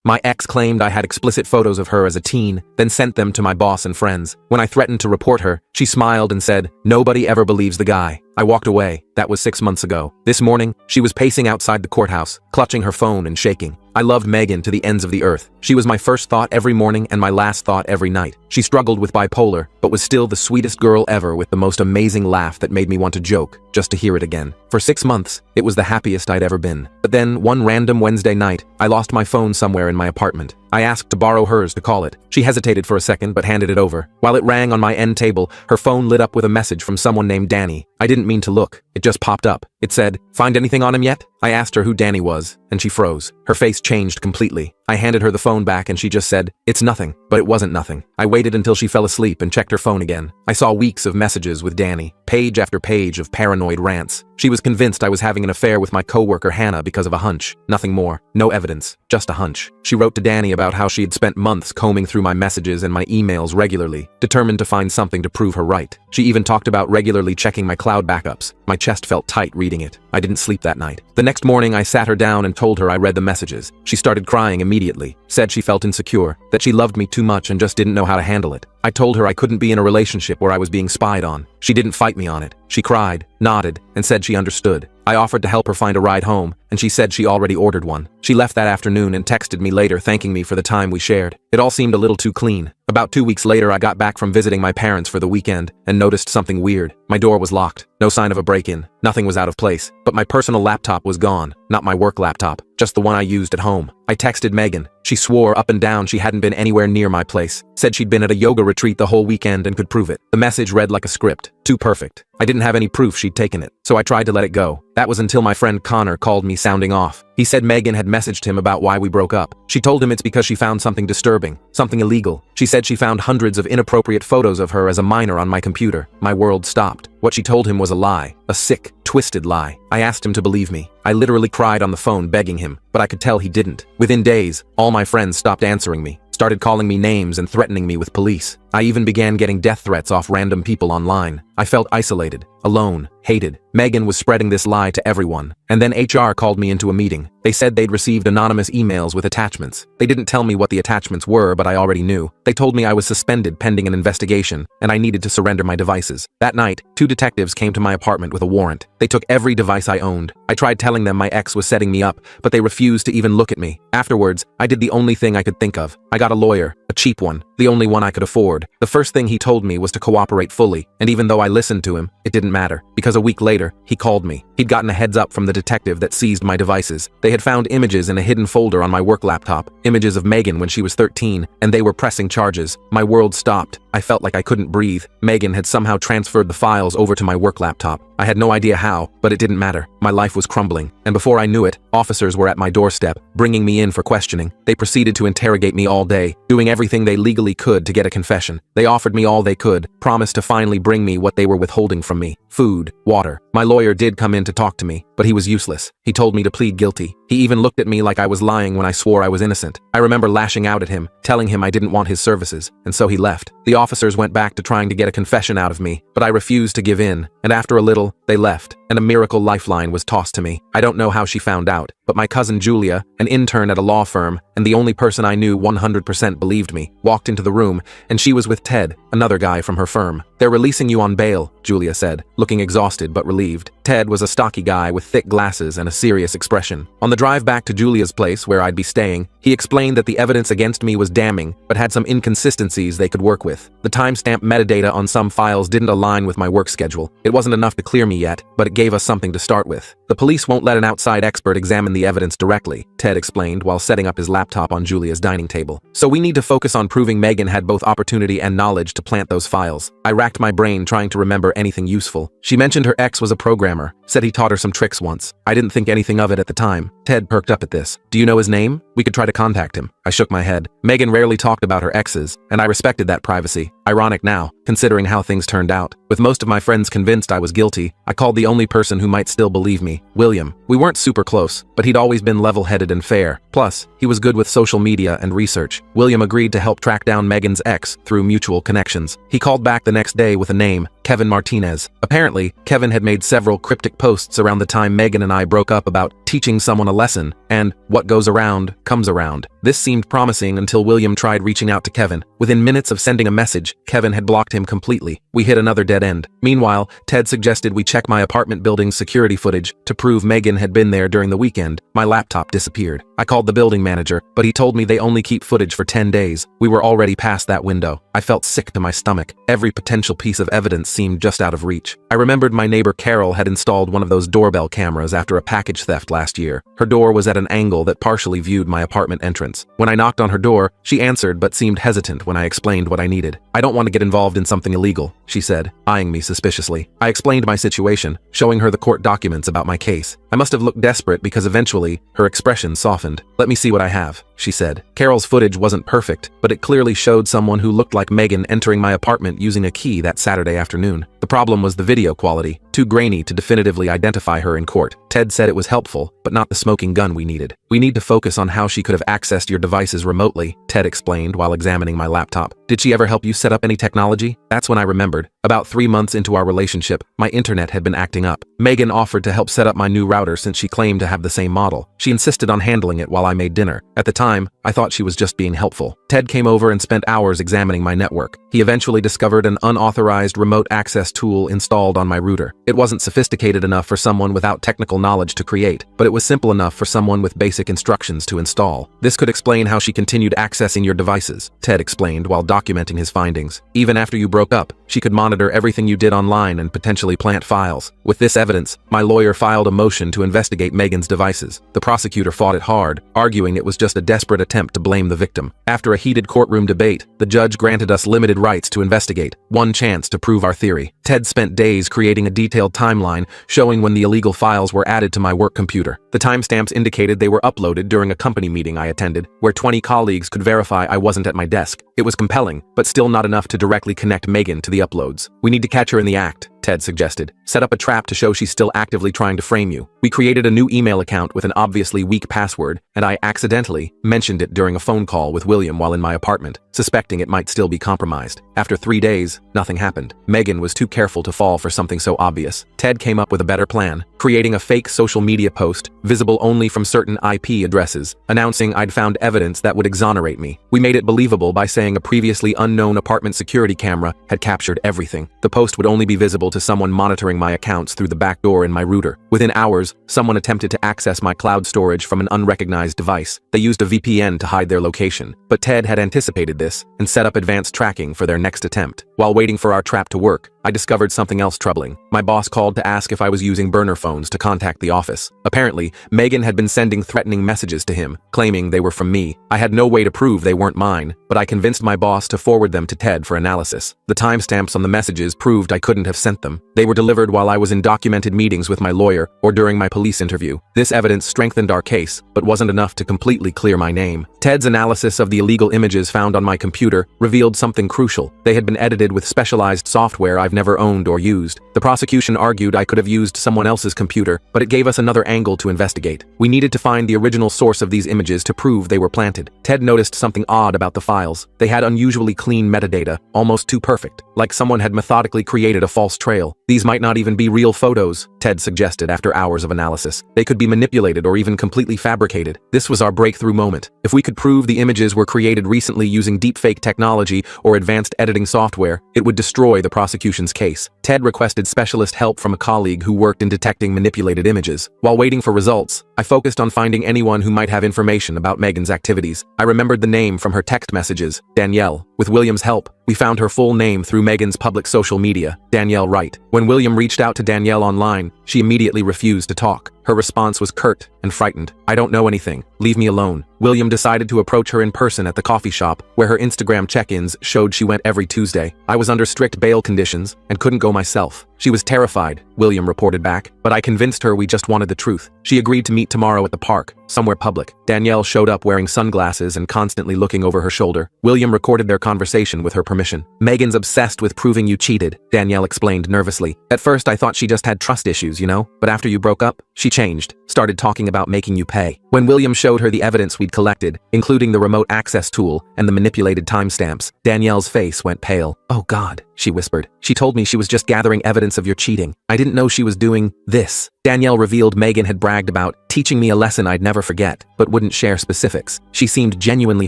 My ex claimed I had explicit photos of her as a teen, then sent them to my boss and friends. When I threatened to report her, she smiled and said, "Nobody ever believes the guy." I walked away. That was 6 months ago. This morning, she was pacing outside the courthouse, clutching her phone and shaking. I loved Megan to the ends of the earth. She was my first thought every morning and my last thought every night. She struggled with bipolar, but was still the sweetest girl ever with the most amazing laugh that made me want to joke, just to hear it again. For 6 months, it was the happiest I'd ever been. But then, one random Wednesday night, I lost my phone somewhere in my apartment. I asked to borrow hers to call it. She hesitated for a second but handed it over. While it rang on my end table, her phone lit up with a message from someone named Danny. I didn't mean to look. It just popped up. It said, "Find anything on him yet?" I asked her who Danny was, and she froze. Her face changed completely. I handed her the phone back and she just said, "It's nothing." But it wasn't nothing. I waited until she fell asleep and checked her phone again. I saw weeks of messages with Danny, page after page of paranoid rants. She was convinced I was having an affair with my coworker Hannah because of a hunch. Nothing more. No evidence. Just a hunch. She wrote to Danny about how she had spent months combing through my messages and my emails regularly, determined to find something to prove her right. She even talked about regularly checking my cloud backups. My chest felt tight reading it. I didn't sleep that night. The next morning I sat her down and told her I read the messages. She started crying immediately, said she felt insecure, that she loved me too much and just didn't know how to handle it. I told her I couldn't be in a relationship where I was being spied on. She didn't fight me on it. She cried, nodded, and said she understood. I offered to help her find a ride home, and she said she already ordered one. She left that afternoon and texted me later thanking me for the time we shared. It all seemed a little too clean. About 2 weeks later, I got back from visiting my parents for the weekend and noticed something weird. My door was locked. No sign of a break-in. Nothing was out of place. But my personal laptop was gone. Not my work laptop. Just the one I used at home. I texted Megan. She swore up and down she hadn't been anywhere near my place. Said she'd been at a yoga retreat the whole weekend and could prove it. The message read like a script. Too perfect. I didn't have any proof she'd taken it, so I tried to let it go. That was until my friend Connor called me sounding off. He said Megan had messaged him about why we broke up. She told him it's because she found something disturbing, something illegal. She said she found hundreds of inappropriate photos of her as a minor on my computer. My world stopped. What she told him was a lie. A sick, twisted lie. I asked him to believe me. I literally cried on the phone begging him, but I could tell he didn't. Within days, all my friends stopped answering me, started calling me names and threatening me with police. I even began getting death threats off random people online. I felt isolated, alone, hated. Megan was spreading this lie to everyone. And then HR called me into a meeting. They said they'd received anonymous emails with attachments. They didn't tell me what the attachments were, but I already knew. They told me I was suspended pending an investigation, and I needed to surrender my devices. That night, 2 detectives came to my apartment with a warrant. They took every device I owned. I tried telling them my ex was setting me up, but they refused to even look at me. Afterwards, I did the only thing I could think of. I got a lawyer, a cheap one, the only one I could afford. The first thing he told me was to cooperate fully, and even though I listened to him, it didn't matter, because a week later, he called me. He'd gotten a heads up from the detective that seized my devices. They had found images in a hidden folder on my work laptop, images of Megan when she was 13, and they were pressing charges. My world stopped. I felt like I couldn't breathe. Megan had somehow transferred the files over to my work laptop. I had no idea how, but it didn't matter. My life was crumbling, and before I knew it, officers were at my doorstep, bringing me in for questioning. They proceeded to interrogate me all day, doing everything they legally could to get a confession. They offered me all they could, promised to finally bring me what they were withholding from me: food, water. My lawyer did come in to talk to me, but he was useless. He told me to plead guilty. He even looked at me like I was lying when I swore I was innocent. I remember lashing out at him, telling him I didn't want his services, and so he left. The officers went back to trying to get a confession out of me, but I refused to give in, and after a little, they left, and a miracle lifeline was tossed to me. I don't know how she found out, but my cousin Julia, an intern at a law firm, and the only person I knew 100% believed me, walked into the room, and she was with Ted, another guy from her firm. "They're releasing you on bail," Julia said, looking exhausted but relieved. Ted was a stocky guy with thick glasses and a serious expression. On the drive back to Julia's place, where I'd be staying, he explained that the evidence against me was damning, but had some inconsistencies they could work with. The timestamp metadata on some files didn't align with my work schedule. It wasn't enough to clear me yet, but it gave us something to start with. "The police won't let an outside expert examine the evidence directly," Ted explained while setting up his laptop on Julia's dining table. "So we need to focus on proving Megan had both opportunity and knowledge to plant those files." I racked my brain trying to remember anything useful. She mentioned her ex was a programmer, said he taught her some tricks once. I didn't think anything of it at the time. Ted perked up at this. "Do you know his name? We could try to contact him." I shook my head. Megan rarely talked about her exes, and I respected that privacy. Ironic now, considering how things turned out. With most of my friends convinced I was guilty, I called the only person who might still believe me, William. We weren't super close, but he'd always been level-headed and fair. Plus, he was good with social media and research. William agreed to help track down Megan's ex through mutual connections. He called back the next day with a name, Kevin Martinez. Apparently, Kevin had made several cryptic posts around the time Megan and I broke up about teaching someone a lesson and what goes around, comes around. This seemed promising until William tried reaching out to Kevin. Within minutes of sending a message, Kevin had blocked him completely. We hit another dead end. Meanwhile, Ted suggested we check my apartment building's security footage to prove Megan had been there during the weekend. My laptop disappeared. I called the building manager, but he told me they only keep footage for 10 days. We were already past that window. I felt sick to my stomach. Every potential piece of evidence seemed just out of reach. I remembered my neighbor Carol had installed one of those doorbell cameras after a package theft last year. Her door was at an angle that partially viewed my apartment entrance. When I knocked on her door, she answered but seemed hesitant when I explained what I needed. "I don't want to get involved in something illegal," she said, eyeing me suspiciously. I explained my situation, showing her the court documents about my case. I must have looked desperate because eventually, her expression softened. "Let me see what I have," she said. Carol's footage wasn't perfect, but it clearly showed someone who looked like Megan entering my apartment using a key that Saturday afternoon. The problem was the video quality, too grainy to definitively identify her in court. Ted said it was helpful, but not the smoking gun we needed. "We need to focus on how she could have accessed your devices remotely," Ted explained while examining my laptop. "Did she ever help you set up any technology?" That's when I remembered. About 3 months into our relationship, my internet had been acting up. Megan offered to help set up my new router since she claimed to have the same model. She insisted on handling it while I made dinner. At the time, I thought she was just being helpful. Ted came over and spent hours examining my network. He eventually discovered an unauthorized remote access tool installed on my router. It wasn't sophisticated enough for someone without technical knowledge to create, but it was simple enough for someone with basic instructions to install. "This could explain how she continued accessing your devices," Ted explained while documenting his findings. "Even after you broke up, she could monitor everything you did online and potentially plant files." With this evidence, my lawyer filed a motion to investigate Megan's devices. The prosecutor fought it hard, arguing it was just a desperate attempt to blame the victim. After a heated courtroom debate, the judge granted us limited rights to investigate, one chance to prove our theory. Ted spent days creating a detailed timeline showing when the illegal files were added to my work computer. The timestamps indicated they were uploaded during a company meeting I attended, where 20 colleagues could verify I wasn't at my desk. It was compelling, but still not enough to directly connect Megan to the uploads. "We need to catch her in the act," Ted suggested. "Set up a trap to show she's still actively trying to frame you." We created a new email account with an obviously weak password, and I accidentally mentioned it during a phone call with William while in my apartment, suspecting it might still be compromised. After 3 days, nothing happened. Megan was too careful to fall for something so obvious. Ted came up with a better plan, creating a fake social media post, visible only from certain IP addresses, announcing I'd found evidence that would exonerate me. We made it believable by saying a previously unknown apartment security camera had captured everything. The post would only be visible to someone monitoring my accounts through the back door in my router. Within hours, someone attempted to access my cloud storage from an unrecognized device. They used a VPN to hide their location, but Ted had anticipated this and set up advanced tracking for their next attempt. While waiting for our trap to work, I discovered something else troubling. My boss called to ask if I was using burner phones to contact the office. Apparently, Megan had been sending threatening messages to him, claiming they were from me. I had no way to prove they weren't mine, but I convinced my boss to forward them to Ted for analysis. The timestamps on the messages proved I couldn't have sent them. They were delivered while I was in documented meetings with my lawyer or during my police interview. This evidence strengthened our case, but wasn't enough to completely clear my name. Ted's analysis of the illegal images found on my computer revealed something crucial. They had been edited with specialized software I've never owned or used. The prosecution argued I could have used someone else's computer, but it gave us another angle to investigate. We needed to find the original source of these images to prove they were planted. Ted noticed something odd about the files. They had unusually clean metadata, almost too perfect, like someone had methodically created a false trail. These might not even be real photos, Ted suggested after hours of analysis. They could be manipulated or even completely fabricated. This was our breakthrough moment. If we could prove the images were created recently using deepfake technology or advanced editing software, it would destroy the prosecution's case. Ted requested specialist help from a colleague who worked in detecting manipulated images. While waiting for results, I focused on finding anyone who might have information about Megan's activities. I remembered the name from her text messages, Danielle. With William's help, we found her full name through Megan's public social media, Danielle Wright. When William reached out to Danielle online, she immediately refused to talk. Her response was curt and frightened. "I don't know anything. Leave me alone." William decided to approach her in person at the coffee shop, where her Instagram check-ins showed she went every Tuesday. I was under strict bail conditions and couldn't go myself. She was terrified, William reported back, but I convinced her we just wanted the truth. She agreed to meet tomorrow at the park, somewhere public. Danielle showed up wearing sunglasses and constantly looking over her shoulder. William recorded their conversation with her permission. "Megan's obsessed with proving you cheated," Danielle explained nervously. "At first I thought she just had trust issues, but after you broke up, she changed, started talking about making you pay." When William showed her the evidence we'd collected, including the remote access tool and the manipulated timestamps, Danielle's face went pale. "Oh God," she whispered. "She told me she was just gathering evidence of your cheating. I didn't know she was doing this." Danielle revealed Megan had bragged about teaching me a lesson I'd never forget, but wouldn't share specifics. She seemed genuinely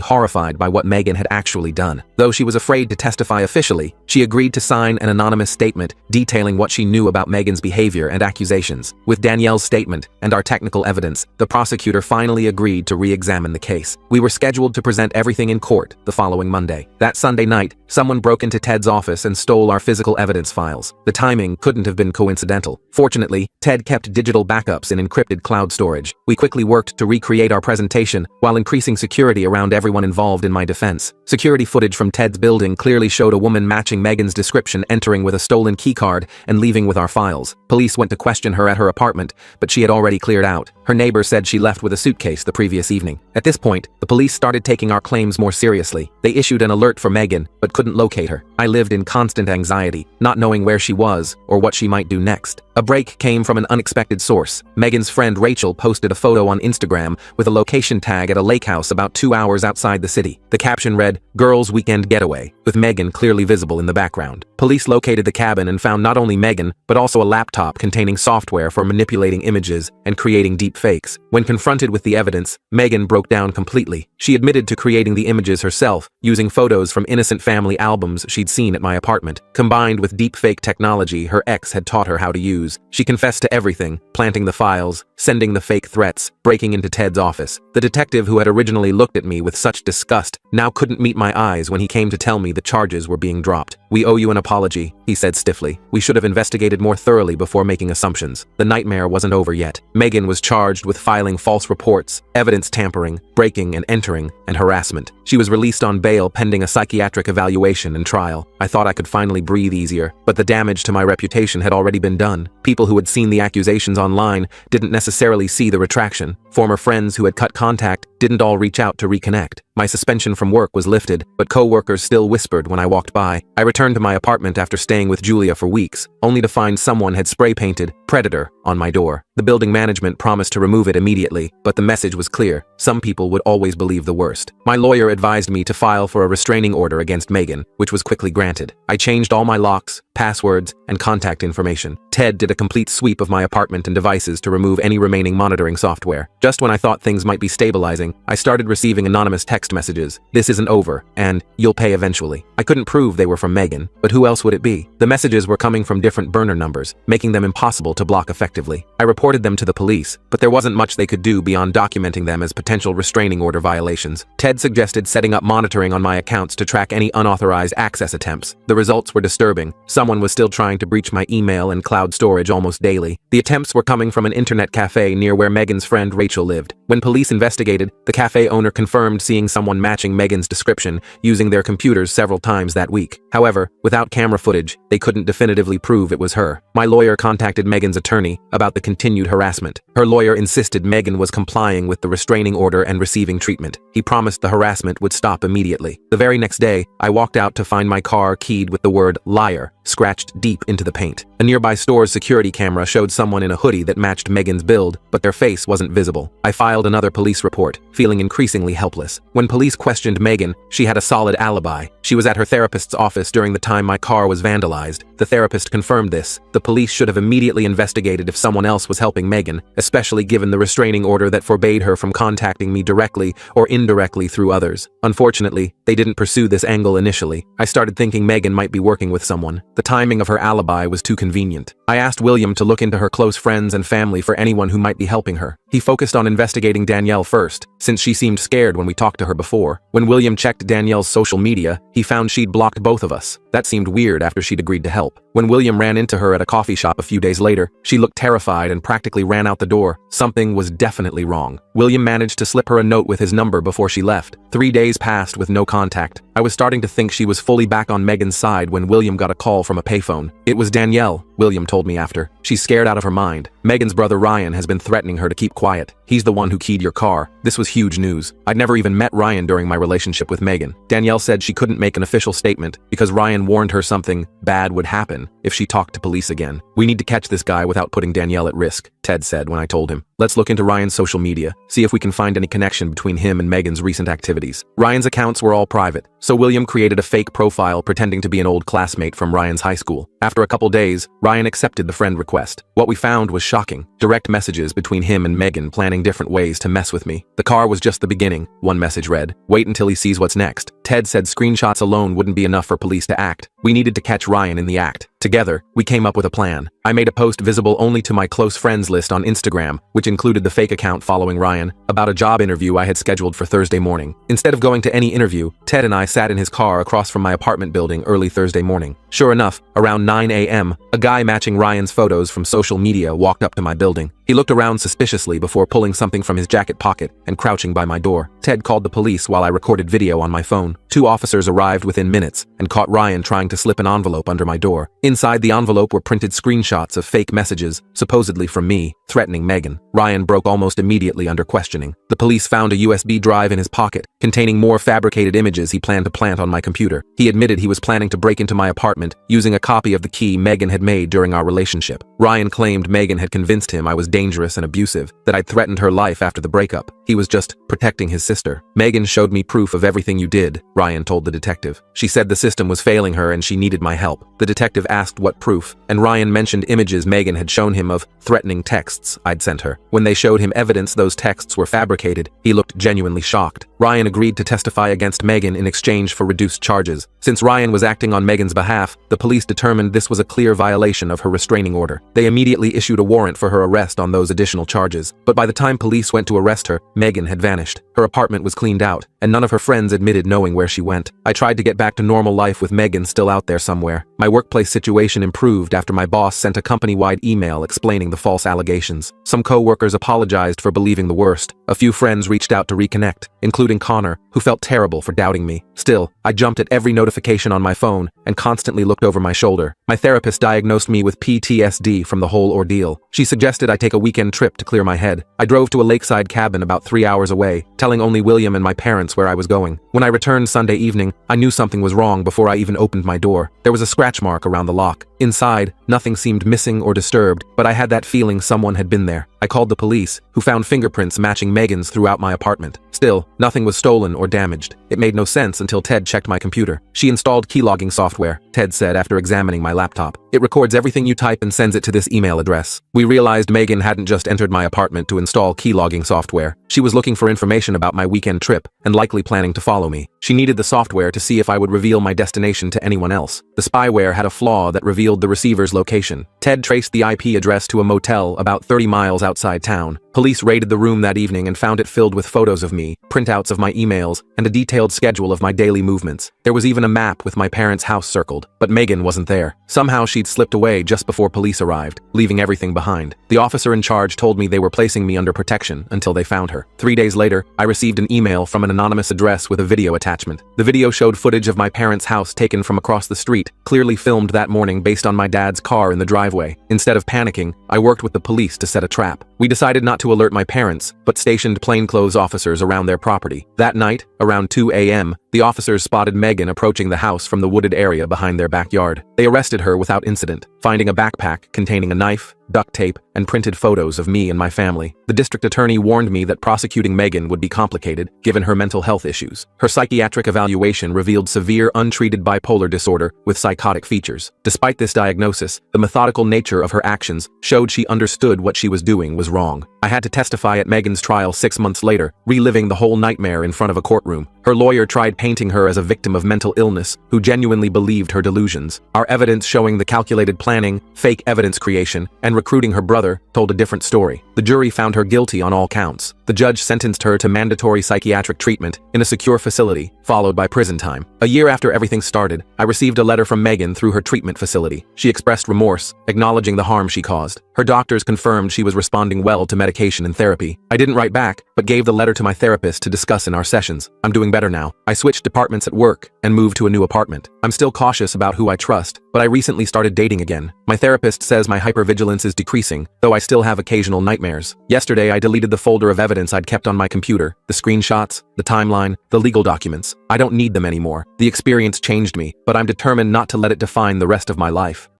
horrified by what Megan had actually done. Though she was afraid to testify officially, she agreed to sign an anonymous statement detailing what she knew about Megan's behavior and accusations. With Danielle's statement and our technical evidence, the prosecutor finally agreed to re-examine the case. We were scheduled to present everything in court the following Monday. That Sunday night, someone broke into Ted's office and stole our physical evidence files. The timing couldn't have been coincidental. Fortunately, Ted kept digital backups in encrypted cloud storage. We quickly worked to recreate our presentation while increasing security around everyone involved in my defense. Security footage from Ted's building clearly showed a woman matching Megan's description entering with a stolen keycard and leaving with our files. Police went to question her at her apartment, but she had already cleared out. Her neighbor said she left with a suitcase the previous evening. At this point, the police started taking our claims more seriously. They issued an alert for Megan, but couldn't locate her. I lived in constant anxiety, not knowing where she was or what she might do next. A break came from an unexpected source. Megan's friend Rachel posted a photo on Instagram with a location tag at a lake house about 2 hours outside the city. The caption read, "Girls' Weekend Getaway," with Megan clearly visible in the background. Police located the cabin and found not only Megan, but also a laptop containing software for manipulating images and creating deep fakes. When confronted with the evidence, Megan broke down completely. She admitted to creating the images herself, using photos from innocent family albums she'd seen at my apartment. Combined with deep fake technology her ex had taught her how to use, she confessed to everything, planting the files, sending the fake threats, breaking into Ted's office. The detective who had originally looked at me with such disgust now couldn't meet my eyes when he came to tell me the charges were being dropped. "We owe you an apology," he said stiffly. "We should have investigated more thoroughly before making assumptions." The nightmare wasn't over yet. Megan was charged with filing false reports, evidence tampering, breaking and entering, and harassment. She was released on bail pending a psychiatric evaluation and trial. I thought I could finally breathe easier, but the damage to my reputation had already been done. People who had seen the accusations online didn't necessarily see the retraction. Former friends who had cut contact didn't all reach out to reconnect. My suspension from work was lifted, but co-workers still whispered when I walked by. I returned to my apartment after staying with Julia for weeks, only to find someone had spray-painted "Predator" on my door. The building management promised to remove it immediately, but the message was clear. Some people would always believe the worst. My lawyer advised me to file for a restraining order against Megan, which was quickly granted. I changed all my locks, passwords, and contact information. Ted did a complete sweep of my apartment and devices to remove any remaining monitoring software. Just when I thought things might be stabilizing, I started receiving anonymous text messages. "This isn't over," and "You'll pay eventually." I couldn't prove they were from Megan, but who else would it be? The messages were coming from different burner numbers, making them impossible to block effectively. I reported them to the police, but there wasn't much they could do beyond documenting them as potential restraining order violations. Ted suggested setting up monitoring on my accounts to track any unauthorized access attempts. The results were disturbing. Someone was still trying to breach my email and cloud storage almost daily. The attempts were coming from an internet cafe near where Megan's friend Rachel lived. When police investigated, the cafe owner confirmed seeing someone matching Megan's description using their computers several times that week. However, without camera footage, they couldn't definitively prove it was her. My lawyer contacted Megan's attorney about the continued harassment. Her lawyer insisted Megan was complying with the restraining order and receiving treatment. He promised the harassment would stop immediately. The very next day, I walked out to find my car keyed with the word "liar" scratched deep into the paint. A nearby store's security camera showed someone in a hoodie that matched Megan's build, but their face wasn't visible. I filed another police report, feeling increasingly helpless. When police questioned Megan, she had a solid alibi. She was at her therapist's office during the time my car was vandalized. The therapist confirmed this. The police should have immediately investigated if someone else was helping Megan, especially given the restraining order that forbade her from contacting me directly or indirectly through others. Unfortunately, they didn't pursue this angle initially. I started thinking Megan might be working with someone. The timing of her alibi was too convenient. I asked William to look into her close friends and family for anyone who might be helping her. He focused on investigating Danielle first, since she seemed scared when we talked to her before. When William checked Danielle's social media, he found she'd blocked both of us. That seemed weird after she'd agreed to help. When William ran into her at a coffee shop a few days later, she looked terrified and practically ran out the door. Something was definitely wrong. William managed to slip her a note with his number before she left. 3 days passed with no contact. I was starting to think she was fully back on Megan's side when William got a call from a payphone. It was Danielle, William told me after. She's scared out of her mind. Megan's brother Ryan has been threatening her to keep quiet. He's the one who keyed your car. This was huge news. I'd never even met Ryan during my relationship with Megan. Danielle said she couldn't make an official statement because Ryan warned her something bad would happen if she talked to police again. "We need to catch this guy without putting Danielle at risk," Ted said when I told him. "Let's look into Ryan's social media, see if we can find any connection between him and Megan's recent activities." Ryan's accounts were all private, so William created a fake profile pretending to be an old classmate from Ryan's high school. After a couple days, Ryan accepted the friend request. What we found was shocking. Shocking. Direct messages between him and Megan planning different ways to mess with me. The car was just the beginning, one message read. Wait until he sees what's next. Ted said screenshots alone wouldn't be enough for police to act. We needed to catch Ryan in the act. Together, we came up with a plan. I made a post visible only to my close friends list on Instagram, which included the fake account following Ryan, about a job interview I had scheduled for Thursday morning. Instead of going to any interview, Ted and I sat in his car across from my apartment building early Thursday morning. Sure enough, around 9 a.m., a guy matching Ryan's photos from social media walked up to my building. He looked around suspiciously before pulling something from his jacket pocket and crouching by my door. Ted called the police while I recorded video on my phone. 2 officers arrived within minutes and caught Ryan trying to slip an envelope under my door. Inside the envelope were printed screenshots of fake messages, supposedly from me, threatening Megan. Ryan broke almost immediately under questioning. The police found a USB drive in his pocket, containing more fabricated images he planned to plant on my computer. He admitted he was planning to break into my apartment, using a copy of the key Megan had made during our relationship. Ryan claimed Megan had convinced him I was dangerous and abusive, that I'd threatened her life after the breakup. He was just protecting his sister. Megan showed me proof of everything you did, Ryan told the detective. She said the system was failing her and she needed my help. The detective asked what proof, and Ryan mentioned images Megan had shown him of threatening texts I'd sent her. When they showed him evidence those texts were fabricated, he looked genuinely shocked. Ryan agreed to testify against Megan in exchange for reduced charges. Since Ryan was acting on Megan's behalf, the police determined this was a clear violation of her restraining order. They immediately issued a warrant for her arrest on those additional charges. But by the time police went to arrest her, Megan had vanished. Her apartment was cleaned out, and none of her friends admitted knowing where she went. I tried to get back to normal life with Megan still out there somewhere. My workplace situation improved after my boss sent a company-wide email explaining the false allegations. Some co-workers apologized for believing the worst. A few friends reached out to reconnect, including Connor, who felt terrible for doubting me. Still, I jumped at every notification on my phone and constantly looked over my shoulder. My therapist diagnosed me with PTSD from the whole ordeal. She suggested I take a weekend trip to clear my head. I drove to a lakeside cabin about 3 hours away, telling only William and my parents where I was going. When I returned Sunday evening, I knew something was wrong before I even opened my door. There was a scratch mark around the lock. Inside, nothing seemed missing or disturbed, but I had that feeling someone had been there. I called the police, who found fingerprints matching Megan's throughout my apartment. Still, nothing was stolen or damaged. It made no sense until Ted checked my computer. She installed keylogging software, Ted said after examining my laptop. It records everything you type and sends it to this email address. We realized Megan hadn't just entered my apartment to install keylogging software. She was looking for information about my weekend trip and likely planning to follow me. She needed the software to see if I would reveal my destination to anyone else. The spyware had a flaw that revealed the receiver's location. Ted traced the IP address to a motel about 30 miles outside town. Police raided the room that evening and found it filled with photos of me, printouts of my emails, and a detailed schedule of my daily movements. There was even a map with my parents' house circled, but Megan wasn't there. Somehow she'd slipped away just before police arrived, leaving everything behind. The officer in charge told me they were placing me under protection until they found her. 3 days later, I received an email from an anonymous address with a video attachment. The video showed footage of my parents' house taken from across the street, clearly filmed that morning based on my dad's car in the driveway. Instead of panicking, I worked with the police to set a trap. We decided not to alert my parents, but stationed plainclothes officers around their property. That night, around 2 a.m., the officers spotted Megan approaching the house from the wooded area behind their backyard. They arrested her without incident, finding a backpack containing a knife, duct tape, and printed photos of me and my family. The district attorney warned me that prosecuting Megan would be complicated, given her mental health issues. Her psychiatric evaluation revealed severe untreated bipolar disorder with psychotic features. Despite this diagnosis, the methodical nature of her actions showed she understood what she was doing was wrong. I had to testify at Megan's trial 6 months later, reliving the whole nightmare in front of a courtroom. Her lawyer tried painting her as a victim of mental illness who genuinely believed her delusions. Our evidence showing the calculated planning, fake evidence creation, and recruiting her brother told a different story. The jury found her guilty on all counts. The judge sentenced her to mandatory psychiatric treatment in a secure facility, followed by prison time. A year after everything started, I received a letter from Megan through her treatment facility. She expressed remorse, acknowledging the harm she caused. Her doctors confirmed she was responding well to medication and therapy. I didn't write back, but gave the letter to my therapist to discuss in our sessions. I'm doing better now. I switched departments at work and moved to a new apartment. I'm still cautious about who I trust, but I recently started dating again. My therapist says my hypervigilance is decreasing, though I still have occasional nightmares. Yesterday, I deleted the folder of evidence I'd kept on my computer, the screenshots, the timeline, the legal documents. I don't need them anymore. The experience changed me, but I'm determined not to let it define the rest of my life.